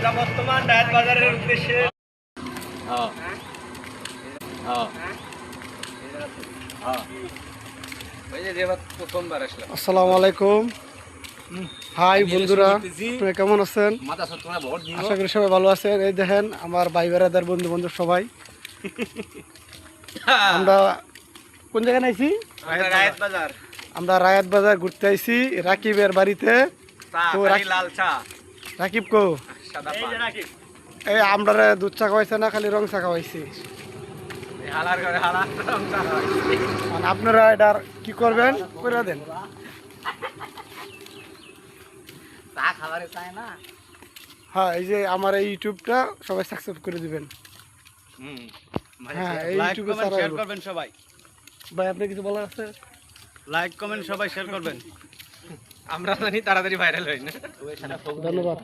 আমরা বর্তমান ডায়াত বাজারের উদ্দেশ্যে আসসালামু আলাইকুম। হাই বন্ধুরা, আপনারা কেমন আছেন? আশা করি সবাই ভালো আছেন। এই দেখেন আমার ভাই বেড়াদার বন্ধু বান্ধব সবাই। আমরা কোন জায়গায় আইছি? রায়াত বাজার। আমরা রায়াত বাজার ঘুরতে আইছি রাকিবের বাড়িতে। তো লাল চা, রাকিব কো? সাদা পান। এই আমরা দুধ চা খাওয়াইছে না, খালি রং চা খাওয়াইছি। হালার করে হালার রং চা খাওয়াইছি। মানে আপনারা এটার কি করবেন করে দেন। চা খাবারে চায় না। হ্যাঁ, এই যে আমার এই ইউটিউবটা সবাই সাবস্ক্রাইব করে দিবেন। হ্যাঁ, এই লাইক ইউটিউবে কমেন্ট শেয়ার ছাড়া করবেন সবাই। ভাই আপনি কিছু বলার আছে? লাইক কমেন্ট সবাই শেয়ার করবেন। আমরা জানি তাড়াতাড়ি ভাইরাল হই না। ধন্যবাদ।